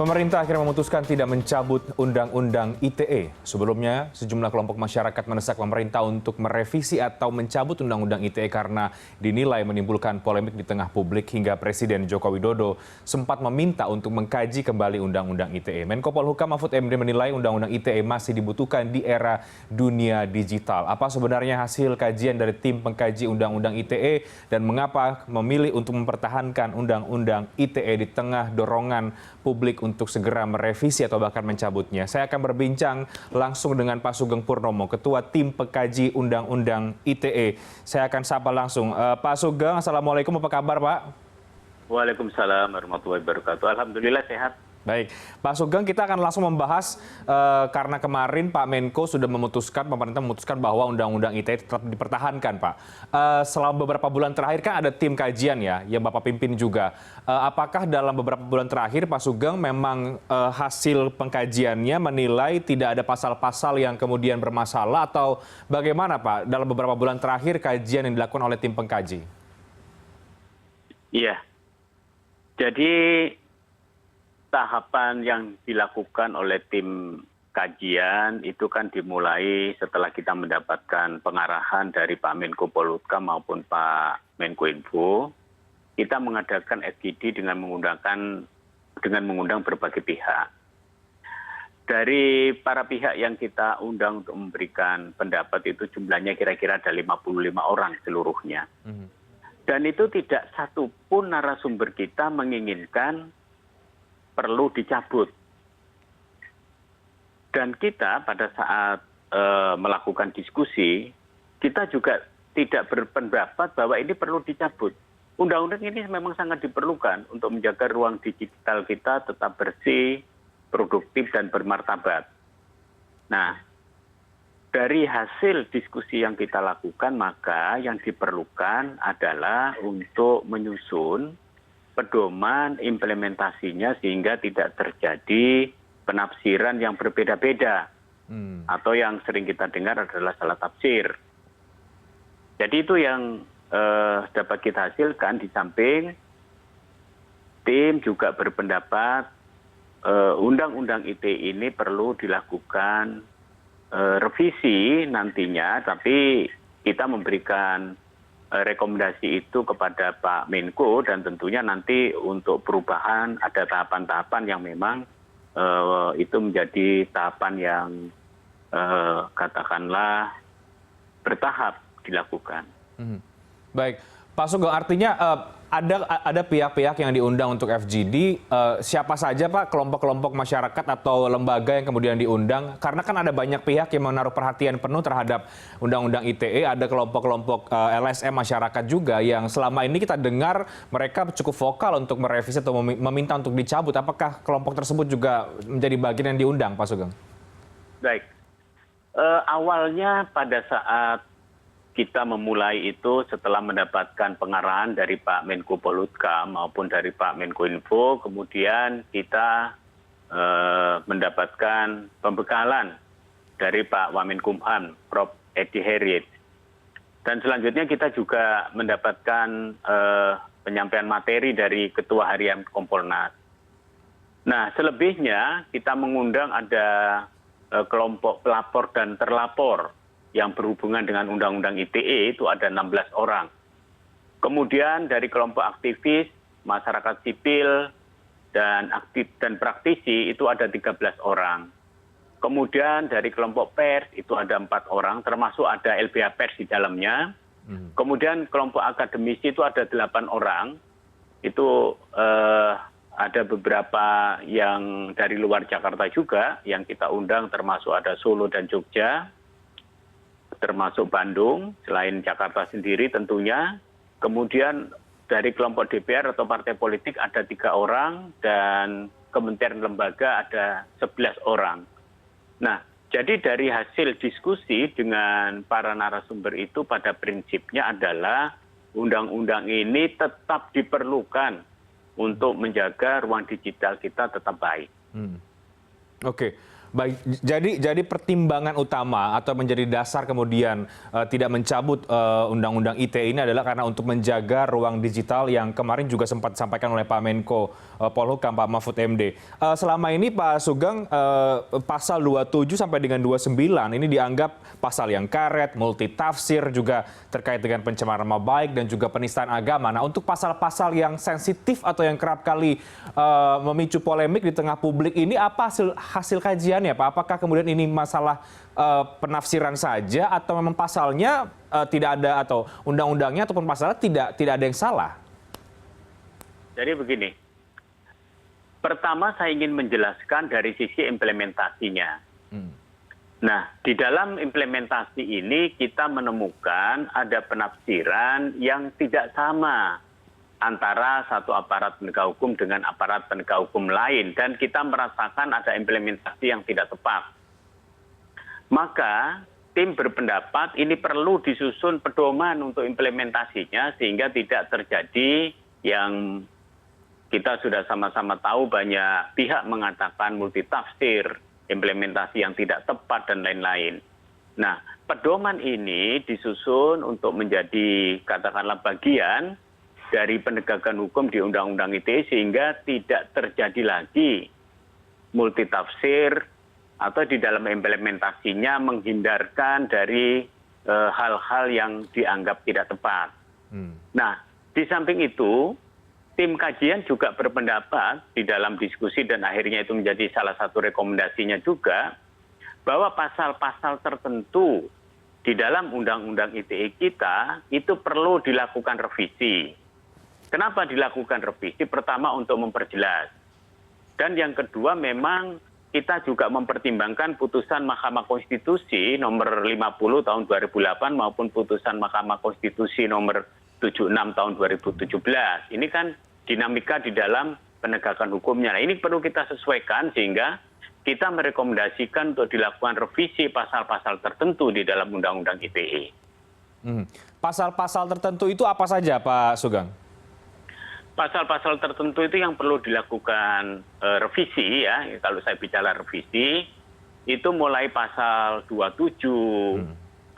Pemerintah akhirnya memutuskan tidak mencabut Undang-Undang ITE. Sebelumnya, sejumlah kelompok masyarakat mendesak pemerintah untuk merevisi atau mencabut Undang-Undang ITE karena dinilai menimbulkan polemik di tengah publik hingga Presiden Joko Widodo sempat meminta untuk mengkaji kembali Undang-Undang ITE. Menko Polhukam Mahfud MD menilai Undang-Undang ITE masih dibutuhkan di era dunia digital. Apa sebenarnya hasil kajian dari tim pengkaji Undang-Undang ITE dan mengapa memilih untuk mempertahankan Undang-Undang ITE di tengah dorongan publik untuk segera merevisi atau bahkan mencabutnya. Saya akan berbincang langsung dengan Pak Sugeng Purnomo, Ketua Tim Pengkaji Undang-Undang ITE. Saya akan sapa langsung. Pak Sugeng, Assalamualaikum, apa kabar Pak? Waalaikumsalam warahmatullahi wabarakatuh. Alhamdulillah sehat. Baik, Pak Sugeng, kita akan langsung membahas karena kemarin Pak Menko sudah memutuskan, pemerintah memutuskan bahwa Undang-Undang ITE tetap dipertahankan, Pak. Selama beberapa bulan terakhir kan ada tim kajian ya, yang Bapak pimpin juga. Apakah dalam beberapa bulan terakhir Pak Sugeng memang hasil pengkajiannya menilai tidak ada pasal-pasal yang kemudian bermasalah atau bagaimana Pak dalam beberapa bulan terakhir kajian yang dilakukan oleh tim pengkaji? Iya, jadi tahapan yang dilakukan oleh tim kajian itu kan dimulai setelah kita mendapatkan pengarahan dari Pak Menko Polhukam maupun Pak Menko Info. Kita mengadakan FGD dengan mengundang berbagai pihak. Dari para pihak yang kita undang untuk memberikan pendapat itu jumlahnya kira-kira ada 55 orang seluruhnya. Dan itu tidak satu pun narasumber kita menginginkan perlu dicabut. Dan kita pada saat melakukan diskusi, kita juga tidak berpendapat bahwa ini perlu dicabut. Undang-undang ini memang sangat diperlukan untuk menjaga ruang digital kita tetap bersih, produktif, dan bermartabat. Nah, dari hasil diskusi yang kita lakukan, maka yang diperlukan adalah untuk menyusun pedoman implementasinya sehingga tidak terjadi penafsiran yang berbeda-beda atau yang sering kita dengar adalah salah tafsir. Jadi itu yang dapat kita hasilkan. Di samping tim juga berpendapat Undang-Undang ITE ini perlu dilakukan revisi nantinya, tapi kita memberikan rekomendasi itu kepada Pak Menko dan tentunya nanti untuk perubahan ada tahapan-tahapan yang memang itu menjadi tahapan yang katakanlah bertahap dilakukan. Baik, Pak Sugeng, artinya ada pihak-pihak yang diundang untuk FGD. Siapa saja Pak kelompok-kelompok masyarakat atau lembaga yang kemudian diundang? Karena kan ada banyak pihak yang menaruh perhatian penuh terhadap Undang-Undang ITE. Ada kelompok-kelompok LSM masyarakat juga yang selama ini kita dengar mereka cukup vokal untuk merevisi atau meminta untuk dicabut. Apakah kelompok tersebut juga menjadi bagian yang diundang, Pak Sugeng? Baik, awalnya pada saat kita memulai itu setelah mendapatkan pengarahan dari Pak Menko Polhukam maupun dari Pak Menko Info, kemudian kita mendapatkan pembekalan dari Pak Wamenkumham, Prof. Edi Herit. Dan selanjutnya kita juga mendapatkan penyampaian materi dari Ketua Harian Kompolnas. Nah, selebihnya kita mengundang ada kelompok pelapor dan terlapor yang berhubungan dengan Undang-Undang ITE itu ada 16 orang. Kemudian dari kelompok aktivis, masyarakat sipil, dan aktif dan praktisi itu ada 13 orang. Kemudian dari kelompok pers itu ada 4 orang, termasuk ada LBH Pers di dalamnya. Kemudian kelompok akademisi itu ada 8 orang. Itu ada beberapa yang dari luar Jakarta juga yang kita undang, termasuk ada Solo dan Jogja, termasuk Bandung, selain Jakarta sendiri tentunya. Kemudian dari kelompok DPR atau partai politik ada 3 orang, dan kementerian lembaga ada 11 orang. Nah, jadi dari hasil diskusi dengan para narasumber itu pada prinsipnya adalah undang-undang ini tetap diperlukan untuk menjaga ruang digital kita tetap baik. Oke. Baik, jadi pertimbangan utama atau menjadi dasar kemudian tidak mencabut undang-undang ITE ini adalah karena untuk menjaga ruang digital yang kemarin juga sempat disampaikan oleh Pak Menko Polhukam, Pak Mahfud MD. Selama ini Pak Sugeng, pasal 27 sampai dengan 29 ini dianggap pasal yang karet, multitafsir, juga terkait dengan pencemaran nama baik dan juga penistaan agama. Nah, untuk pasal-pasal yang sensitif atau yang kerap kali memicu polemik di tengah publik ini, apa hasil kajian ya Pak? Apakah kemudian ini masalah penafsiran saja atau memang pasalnya tidak ada, atau undang-undangnya ataupun pasalnya tidak ada yang salah? Jadi begini, pertama saya ingin menjelaskan dari sisi implementasinya. Nah, di dalam implementasi ini kita menemukan ada penafsiran yang tidak sama antara satu aparat penegak hukum dengan aparat penegak hukum lain, dan kita merasakan ada implementasi yang tidak tepat. Maka tim berpendapat ini perlu disusun pedoman untuk implementasinya sehingga tidak terjadi yang kita sudah sama-sama tahu banyak pihak mengatakan multitafsir, implementasi yang tidak tepat dan lain-lain. Nah, pedoman ini disusun untuk menjadi katakanlah bagian dari penegakan hukum di Undang-Undang ITE sehingga tidak terjadi lagi multitafsir atau di dalam implementasinya menghindarkan dari hal-hal yang dianggap tidak tepat. Nah, di samping itu, tim kajian juga berpendapat di dalam diskusi dan akhirnya itu menjadi salah satu rekomendasinya juga bahwa pasal-pasal tertentu di dalam Undang-Undang ITE kita itu perlu dilakukan revisi. Kenapa dilakukan revisi? Pertama untuk memperjelas. Dan yang kedua memang kita juga mempertimbangkan putusan Mahkamah Konstitusi nomor 50 tahun 2008 maupun putusan Mahkamah Konstitusi nomor 76 tahun 2017. Ini kan dinamika di dalam penegakan hukumnya. Nah, ini perlu kita sesuaikan sehingga kita merekomendasikan untuk dilakukan revisi pasal-pasal tertentu di dalam Undang-Undang ITE. Pasal-pasal tertentu itu apa saja Pak Sugeng? Pasal-pasal tertentu itu yang perlu dilakukan revisi ya, kalau saya bicara revisi, itu mulai pasal 27,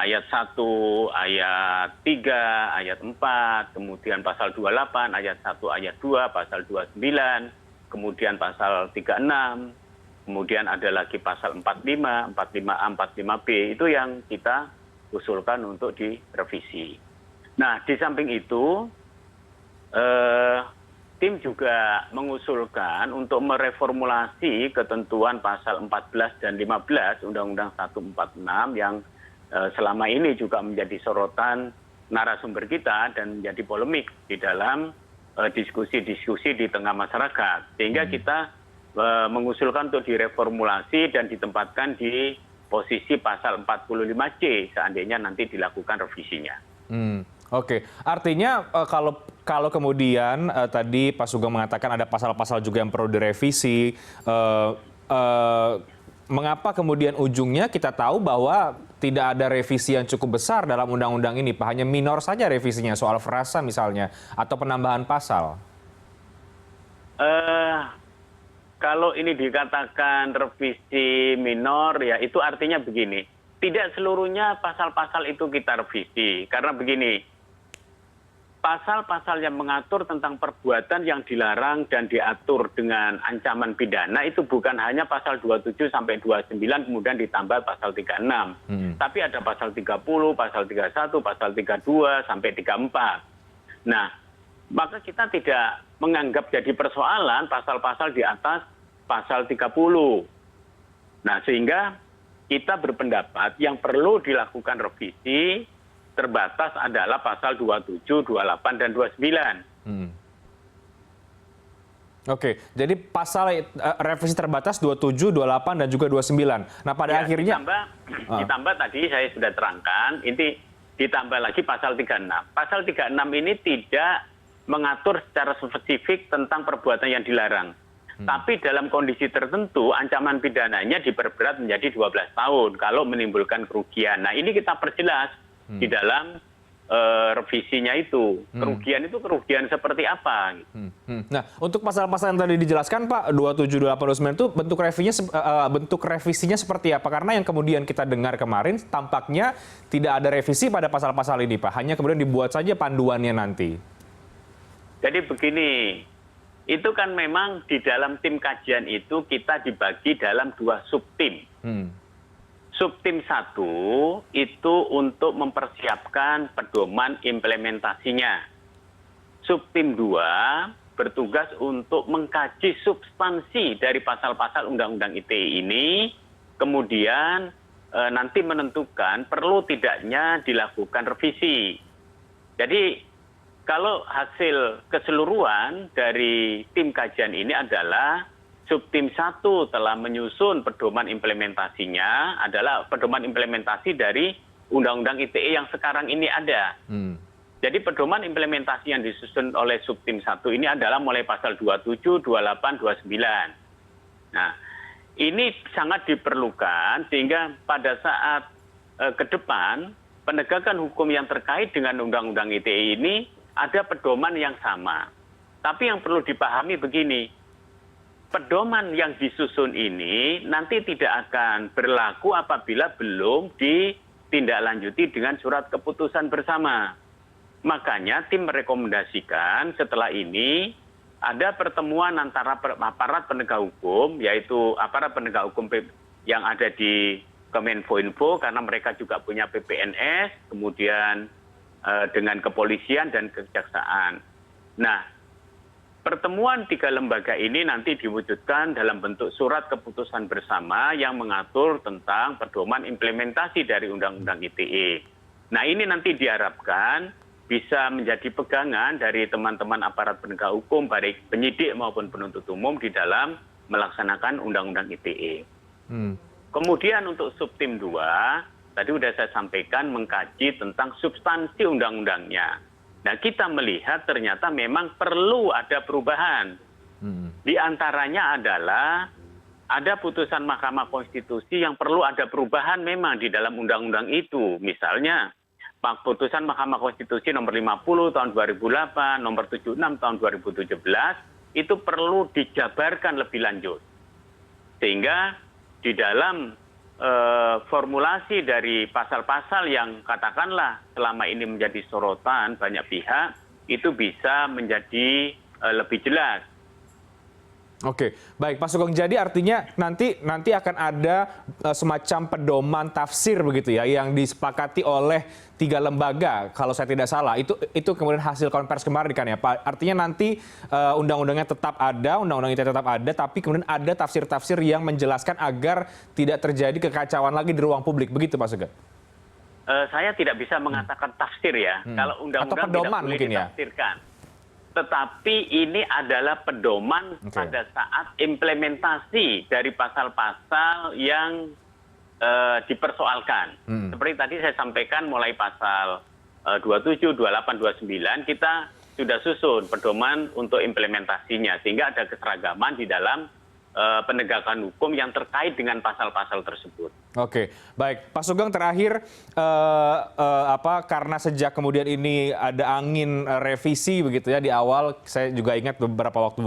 ayat 1, ayat 3, ayat 4, kemudian pasal 28, ayat 1, ayat 2, pasal 29, kemudian pasal 36, kemudian ada lagi pasal 45, 45A, 45B, itu yang kita usulkan untuk direvisi. Nah, di samping itu, tim juga mengusulkan untuk mereformulasi ketentuan pasal 14 dan 15 Undang-Undang 146 yang selama ini juga menjadi sorotan narasumber kita dan menjadi polemik di dalam diskusi-diskusi di tengah masyarakat. Sehingga kita mengusulkan untuk direformulasi dan ditempatkan di posisi pasal 45C seandainya nanti dilakukan revisinya. Oke, artinya kalau kemudian tadi Pak Sugeng mengatakan ada pasal-pasal juga yang perlu direvisi, mengapa kemudian ujungnya kita tahu bahwa tidak ada revisi yang cukup besar dalam undang-undang ini, Pak? Hanya minor saja revisinya, soal frasa misalnya, atau penambahan pasal? Kalau ini dikatakan revisi minor, ya itu artinya begini, tidak seluruhnya pasal-pasal itu kita revisi, karena begini, pasal-pasal yang mengatur tentang perbuatan yang dilarang dan diatur dengan ancaman pidana itu bukan hanya pasal 27 sampai 29 kemudian ditambah pasal 36. Tapi ada pasal 30, pasal 31, pasal 32 sampai 34. Nah, maka kita tidak menganggap jadi persoalan pasal-pasal di atas pasal 30. Nah, sehingga kita berpendapat yang perlu dilakukan revisi terbatas adalah pasal 27, 28, dan 29. Oke, jadi pasal revisi terbatas 27, 28, dan juga 29. Nah, pada akhirnya... Ditambah tadi saya sudah terangkan, ini ditambah lagi pasal 36. Pasal 36 ini tidak mengatur secara spesifik tentang perbuatan yang dilarang. Tapi dalam kondisi tertentu, ancaman pidananya diperberat menjadi 12 tahun kalau menimbulkan kerugian. Nah, ini kita perjelas di dalam revisinya itu. Kerugian itu kerugian seperti apa? Nah, untuk pasal-pasal yang tadi dijelaskan Pak, 27, 28, 29 itu bentuk revisinya seperti apa? Karena yang kemudian kita dengar kemarin tampaknya tidak ada revisi pada pasal-pasal ini Pak, hanya kemudian dibuat saja panduannya nanti. Jadi begini, itu kan memang di dalam tim kajian itu kita dibagi dalam 2 subtim. Subtim 1 itu untuk mempersiapkan pedoman implementasinya. Subtim 2 bertugas untuk mengkaji substansi dari pasal-pasal Undang-Undang ITE ini, kemudian nanti menentukan perlu tidaknya dilakukan revisi. Jadi kalau hasil keseluruhan dari tim kajian ini adalah Subtim 1 telah menyusun pedoman implementasinya adalah pedoman implementasi dari Undang-Undang ITE yang sekarang ini ada. Jadi pedoman implementasi yang disusun oleh Subtim 1 ini adalah mulai pasal 27, 28, 29. Nah, ini sangat diperlukan sehingga pada saat ke depan penegakan hukum yang terkait dengan Undang-Undang ITE ini ada pedoman yang sama. Tapi yang perlu dipahami begini, pedoman yang disusun ini nanti tidak akan berlaku apabila belum ditindaklanjuti dengan surat keputusan bersama. Makanya tim merekomendasikan setelah ini ada pertemuan antara aparat penegak hukum, yaitu aparat penegak hukum yang ada di Kemenkominfo karena mereka juga punya PPNS, kemudian dengan kepolisian dan kejaksaan. Nah, pertemuan 3 lembaga ini nanti diwujudkan dalam bentuk surat keputusan bersama yang mengatur tentang pedoman implementasi dari Undang-Undang ITE. Nah, ini nanti diharapkan bisa menjadi pegangan dari teman-teman aparat penegak hukum, baik penyidik maupun penuntut umum di dalam melaksanakan Undang-Undang ITE. Kemudian untuk Subtim 2, tadi sudah saya sampaikan mengkaji tentang substansi undang-undangnya. Nah, kita melihat ternyata memang perlu ada perubahan. Di antaranya adalah ada putusan Mahkamah Konstitusi yang perlu ada perubahan memang di dalam undang-undang itu. Misalnya, putusan Mahkamah Konstitusi nomor 50 tahun 2008, nomor 76 tahun 2017, itu perlu dijabarkan lebih lanjut. Sehingga di dalam formulasi dari pasal-pasal yang katakanlah selama ini menjadi sorotan banyak pihak, itu bisa menjadi lebih jelas. Oke, baik Pak Sugeng. Jadi artinya nanti akan ada semacam pedoman tafsir begitu ya yang disepakati oleh 3 lembaga kalau saya tidak salah. Itu kemudian hasil konversi kemarin kan ya Pak. Artinya nanti undang-undangnya tetap ada, undang-undang ITE tetap ada, tapi kemudian ada tafsir-tafsir yang menjelaskan agar tidak terjadi kekacauan lagi di ruang publik. Begitu Pak Sugeng? Saya tidak bisa mengatakan tafsir ya. Kalau undang-undang tidak boleh ditafsirkan. Ya? Tetapi ini adalah pedoman pada saat implementasi dari pasal-pasal yang dipersoalkan. Seperti tadi saya sampaikan mulai pasal 27, 28, 29 kita sudah susun pedoman untuk implementasinya sehingga ada keseragaman di dalam penegakan hukum yang terkait dengan pasal-pasal tersebut. Oke, baik. Pak Sugeng terakhir, karena sejak kemudian ini ada angin revisi begitu ya di awal, saya juga ingat beberapa waktu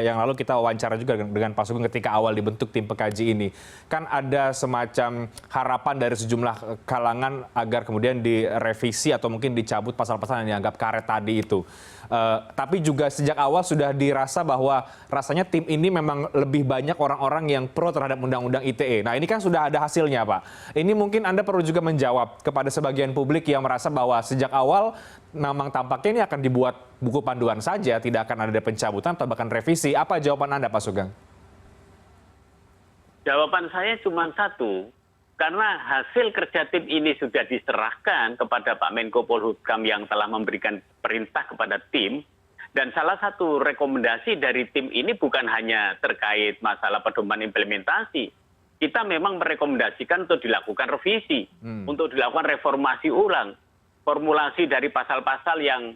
yang lalu kita wawancara juga dengan Pak Sugeng ketika awal dibentuk tim pekaji ini. Kan ada semacam harapan dari sejumlah kalangan agar kemudian direvisi atau mungkin dicabut pasal-pasal yang dianggap karet tadi itu. Tapi juga sejak awal sudah dirasa bahwa rasanya tim ini memang lebih banyak orang-orang yang pro terhadap Undang-Undang ITE. Nah ini kan sudah ada hasilnya Pak. Ini mungkin Anda perlu juga menjawab kepada sebagian publik yang merasa bahwa sejak awal memang tampaknya ini akan dibuat buku panduan saja, tidak akan ada pencabutan atau bahkan revisi. Apa jawaban Anda Pak Sugeng? Jawaban saya cuma satu. Karena hasil kerja tim ini sudah diserahkan kepada Pak Menko Polhukam yang telah memberikan perintah kepada tim. Dan salah satu rekomendasi dari tim ini bukan hanya terkait masalah pedoman implementasi. Kita memang merekomendasikan untuk dilakukan revisi, untuk dilakukan reformasi ulang. Formulasi dari pasal-pasal yang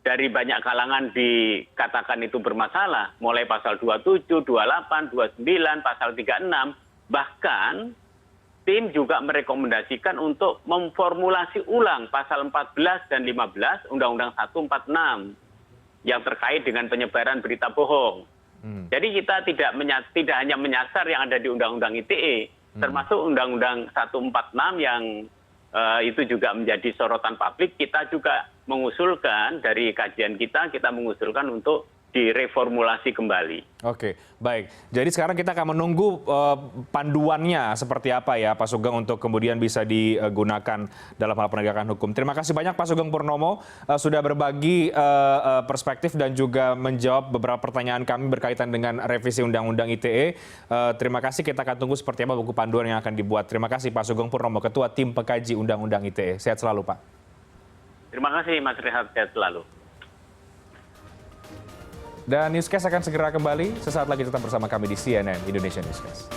dari banyak kalangan dikatakan itu bermasalah. Mulai pasal 27, 28, 29, pasal 36. Bahkan tim juga merekomendasikan untuk memformulasi ulang pasal 14 dan 15 Undang-Undang 146 yang terkait dengan penyebaran berita bohong. Jadi kita tidak hanya menyasar yang ada di Undang-Undang ITE, termasuk Undang-Undang 146 yang itu juga menjadi sorotan publik. Kita juga mengusulkan dari kajian kita mengusulkan untuk direformulasi kembali. Oke, baik. Jadi sekarang kita akan menunggu panduannya seperti apa ya Pak Sugeng untuk kemudian bisa digunakan dalam hal penegakan hukum. Terima kasih banyak Pak Sugeng Purnomo sudah berbagi perspektif dan juga menjawab beberapa pertanyaan kami berkaitan dengan revisi Undang-Undang ITE. Terima kasih, kita akan tunggu seperti apa buku panduan yang akan dibuat. Terima kasih Pak Sugeng Purnomo, Ketua Tim Pengkaji Undang-Undang ITE. Sehat selalu Pak. Terima kasih Mas Rehat, sehat selalu. Dan Newscast akan segera kembali. Sesaat lagi tetap bersama kami di CNN Indonesia Newscast.